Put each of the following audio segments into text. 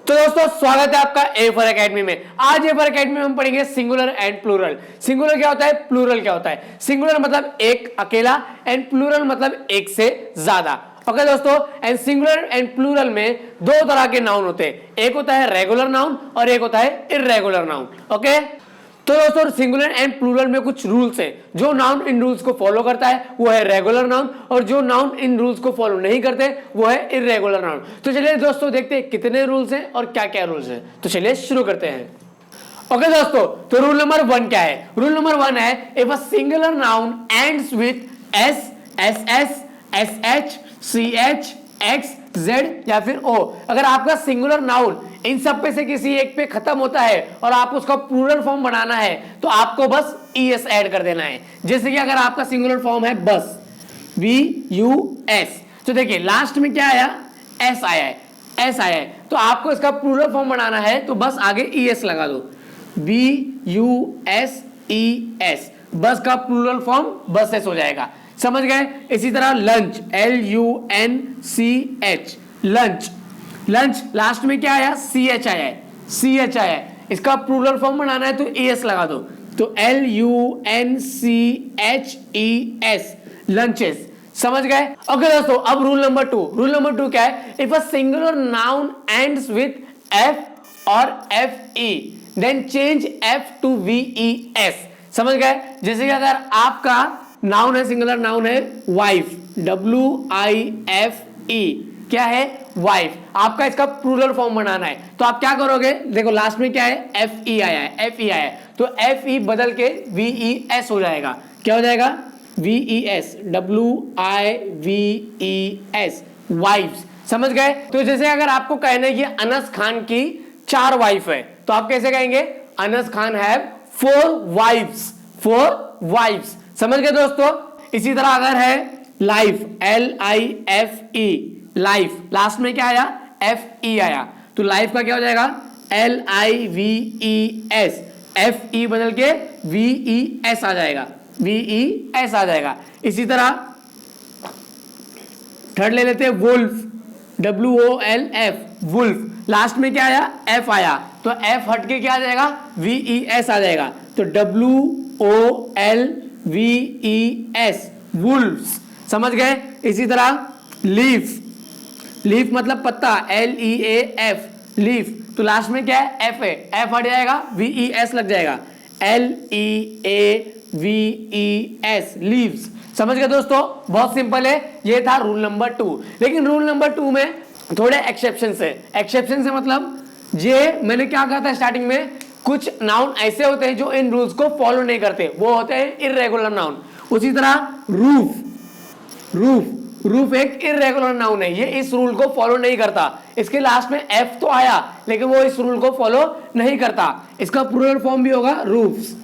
तो दोस्तों स्वागत है आपका ए फॉर एकेडमी में। आज ए फॉर एकेडमी में हम पढ़ेंगे सिंगुलर एंड प्लूरल। सिंगुलर क्या होता है, प्लूरल क्या होता है। सिंगुलर मतलब एक अकेला एंड प्लूरल मतलब एक से ज्यादा। ओके दोस्तों, एंड सिंगुलर एंड प्लूरल में दो तरह के नाउन होते हैं, एक होता है रेगुलर नाउन और एक होता है इर्रेगुलर नाउन। ओके, तो दोस्तों सिंगुलर एंड प्लूरल में कुछ रूल्स हैं। जो नाउन इन रूल्स को फॉलो करता है वो है रेगुलर नाउन, और जो नाउन इन रूल्स को फॉलो नहीं करते वो है इर्रेगुलर नाउन। तो चलिए दोस्तों देखते हैं कितने रूल्स हैं और क्या क्या रूल्स हैं। तो चलिए शुरू करते हैं। ओके दोस्तों, तो रूल नंबर 1 क्या है। रूल नंबर 1 है, if a singular noun ends with S, S S, S H, C H, X, Z या फिर ओ, अगर आपका सिंगुलर नाउन इन सब पे से किसी एक पे खत्म होता है और आप उसका प्लूरल फॉर्म बनाना है तो आपको बस ईएस ऐड कर देना है। जैसे कि अगर आपका सिंगुलर फॉर्म है बस, BUS, तो देखिए लास्ट में क्या आया, एस आया है, एस आया है, तो आपको इसका प्लूरल फॉर्म बनाना है तो बस आगे ईएस लगा दो, BUSES, बस का प्लूरल फॉर्म बसेस हो जाएगा। समझ गए। इसी तरह lunch, LUNCH, lunch, lunch last में क्या आया, CH आया है, CH आया है, इसका प्लूरल फॉर्म बनाना है तो ES लगा दो, तो LUNCHES, लंचेस। समझ गए। ओके दोस्तों, अब रूल नंबर 2। रूल नंबर 2 क्या है, if a singular noun ends with F और FE then change F to VES। समझ गए। जैसे कि अगर आपका नाउन है, सिंगुलर नाउन है वाइफ, WIFE, क्या है, वाइफ, आपका इसका प्लूरल फॉर्म बनाना है तो आप क्या करोगे, देखो लास्ट में क्या है, FE आया है, FE आया है, तो FE बदल के VES हो जाएगा। क्या हो जाएगा, VES, WIVES, वाइफ्स। समझ गए। तो जैसे अगर आपको कहना है कि अनस खान की 4 वाइफ है तो आप कैसे कहेंगे, Anas Khan have 4 wifes, 4 wifes. समझ गए दोस्तों। इसी तरह अगर है लाइफ, LIFE, लाइफ, लास्ट में क्या आया, FE आया, तो लाइफ का क्या हो जाएगा, LIVES, FE बदल के VES आ जाएगा, VES आ जाएगा। इसी तरह थर्ड ले लेते हैं वुल्फ, WOLF, वुल्फ, लास्ट में क्या आया, F आया, तो F हट के क्या आ जाएगा, VES आ जाएगा, तो WOLVES, वुल्फ्स। समझ गए। इसी तरह लीफ, लीफ मतलब पत्ता, LEAF, लीफ, तो लास्ट में क्या है, F है, F हट जाएगा, VES लग जाएगा, LEAVES, लीव्स। समझ गए दोस्तों, बहुत सिंपल है। ये था रूल नंबर 2। लेकिन रूल नंबर 2 में थोड़े एक्सेप्शन है। एक्सेप्शन से मतलब ये मैंने क्या कहा था स्टार्टिंग में, कुछ नाउन ऐसे होते हैं जो इन रूल्स को फॉलो नहीं करते, वो होते हैं इर्रेगुलर नाउन। उसी तरह रूफ, रूफ, रूफ एक इर्रेगुलर नाउन है, ये इस रूल को फॉलो नहीं करता। इसके लास्ट में F तो आया लेकिन वो इस रूल को फॉलो नहीं करता, इसका प्लूरल फॉर्म भी होगा रूफ्स,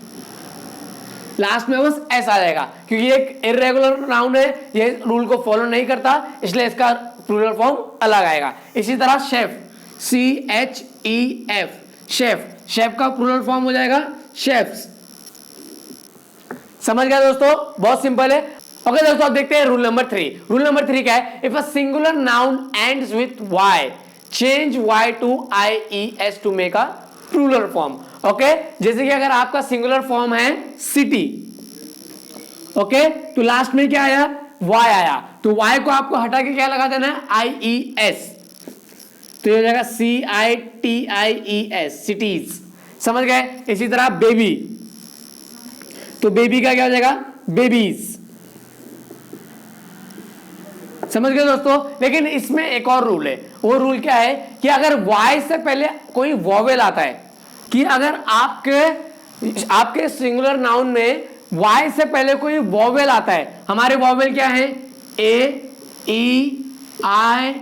लास्ट में बस S आ जाएगा क्योंकि एक इर्रेगुलर नाउन है, ये रूल को फॉलो नहीं करता, इसलिए इसका प्लूरल फॉर्म अलग आएगा। इसी तरह शेफ, CHEF, शेफ, शेफ का प्लूरल फॉर्म हो जाएगा शेफ्स। समझ गया दोस्तों, बहुत सिंपल है। ओके दोस्तों, अब देखते हैं रूल नंबर 3। रूल नंबर 3 क्या है, if a singular noun ends with Y change Y to IES to make a plural form. Okay, जैसे कि अगर आपका सिंगुलर फॉर्म है सिटी, ओके, तो लास्ट में क्या आया, Y आया, तो Y को आपको हटा के क्या लगा देना है, IES, तो ये हो जाएगा CITIES, सिटीज। समझ गए। इसी तरह बेबी, तो बेबी का क्या हो जाएगा, बेबीज। समझ गए दोस्तों। लेकिन इसमें एक और रूल है, वो रूल क्या है कि अगर Y से पहले कोई वॉवेल आता है, कि अगर आपके सिंगुलर नाउन में Y से पहले कोई वॉवेल आता है, हमारे वॉवेल क्या है, A, E, I,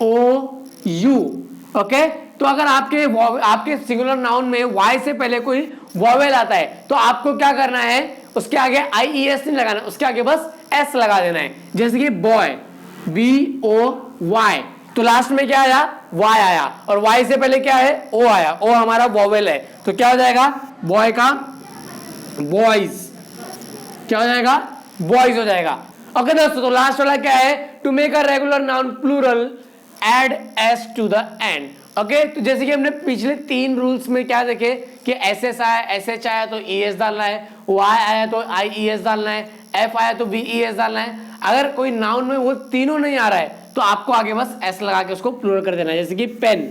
O, U। Okay, तो अगर आपके सिंगुलर नाउन में Y से पहले कोई वॉवेल आता है तो आपको क्या करना है, उसके आगे IES नहीं लगाना, उसके आगे बस S लगा देना है। जैसे कि बॉय, BOY, तो लास्ट में क्या आया, Y आया, और Y से पहले क्या है, O आया, O हमारा वॉवेल है, तो क्या हो जाएगा, बॉय का बॉयज, क्या हो जाएगा, बॉयज हो जाएगा। ओके दोस्तों, तो लास्ट वाला क्या है, to make a regular noun plural add S to the end. Okay, तो जैसे कि हमने पिछले 3 रूल्स में क्या देखे कि एस आया, एस आया तो ES डालना है, Y आया तो IES डालना है, F आया तो VES डालना है। अगर कोई नाउन में वो तीनों नहीं आ रहा है तो आपको आगे बस S लगा के उसको प्लूरल कर देना है। जैसे कि पेन,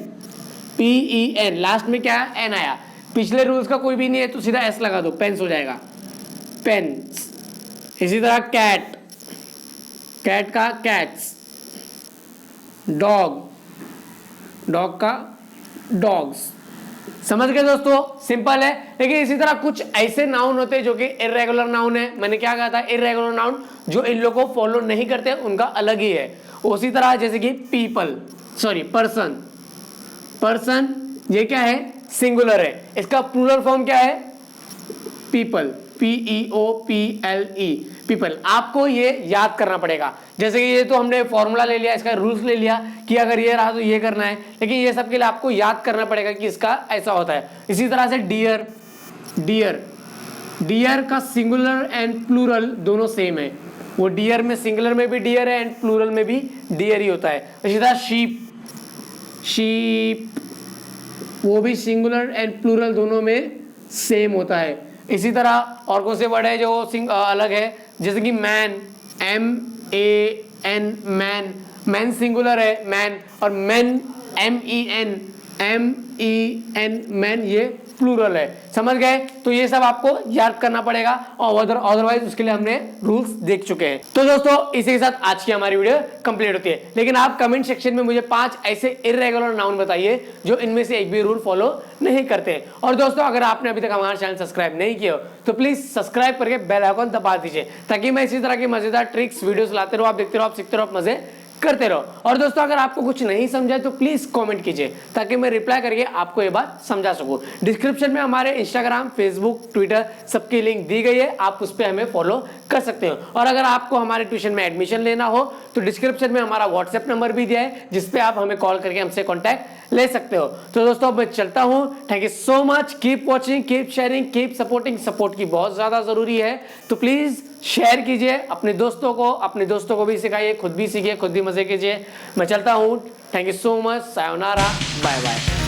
PEN, लास्ट में क्या है, N आया। पिछले रूल्स का कोई भी नहीं है तो सीधा S लगा दो, पेन्स हो जाएगा, पेन्स। इसी तरह कैट, कैट का कैट्स, डॉग, डॉग का डॉग्स। समझ गए दोस्तों, सिंपल है। लेकिन इसी तरह कुछ ऐसे नाउन होते हैं जो कि इर्रेगुलर नाउन है। मैंने क्या कहा था, इर्रेगुलर नाउन जो इन लोगों को फॉलो नहीं करते उनका अलग ही है। उसी तरह जैसे कि पीपल, सॉरी पर्सन, पर्सन ये क्या है, सिंगुलर है। इसका प्लूरल फॉर्म क्या है, पीपल, PEOPLE, पीपल। आपको ये याद करना पड़ेगा। जैसे कि ये तो हमने फॉर्मूला ले लिया, इसका रूल्स ले लिया कि अगर ये रहा तो ये करना है, लेकिन ये सब के लिए आपको याद करना पड़ेगा कि इसका ऐसा होता है। इसी तरह से डियर, डियर, डियर का सिंगुलर एंड प्लूरल दोनों सेम है। वो डियर में सिंगुलर में भी डियर है एंड प्लूरल में भी डियर ही होता है। इसी तरह शीप, शीप वो भी सिंगुलर एंड प्लूरल दोनों में सेम होता है। इसी तरह और कौन से वर्ड है जो अलग है, जैसे कि man, MAN, man, man singular है मैन, और मैन MEN, मैन ये प्लूरल है। समझ गए, तो ये सब आपको याद करना पड़ेगा और अदरवाइज उसके लिए हमने रूल्स देख चुके हैं। तो दोस्तों इसी के साथ आज की हमारी वीडियो कंप्लीट होती है। लेकिन आप कमेंट सेक्शन में मुझे 5 ऐसे इर्रेगुलर नाउन बताइए जो इनमें से एक भी रूल फॉलो नहीं करते। और दोस्तों अगर आपने अभी तक हमारा चैनल सब्सक्राइब नहीं किया तो प्लीज सब्सक्राइब करके बेल आइकन दबा दीजिए, ताकि मैं इसी तरह की मजेदार ट्रिक्स वीडियोस लाते रहो, आप देखते रहो, आप सीखते रहो, आप मजे करते रहो। और दोस्तों अगर आपको कुछ नहीं समझा तो प्लीज कमेंट कीजिए, ताकि मैं रिप्लाई करके आपको ये बात समझा सकूं। डिस्क्रिप्शन में हमारे इंस्टाग्राम, फेसबुक, ट्विटर सबकी लिंक दी गई है, आप उस पर हमें फॉलो कर सकते हो। और अगर आपको हमारे ट्यूशन में एडमिशन लेना हो तो डिस्क्रिप्शन में हमारा व्हाट्सएप नंबर भी दिया है, जिसपे आप हमें कॉल करके हमसे कॉन्टैक्ट ले सकते हो। तो दोस्तों मैं चलता हूं, thank you so much, keep watching, keep sharing, keep supporting. Support की बहुत ज्यादा जरूरी है, तो प्लीज शेयर कीजिए अपने दोस्तों को भी सिखाइए, खुद भी सीखिए, खुद भी मजे कीजिए। मैं चलता हूं, thank you so much, sayonara, bye bye.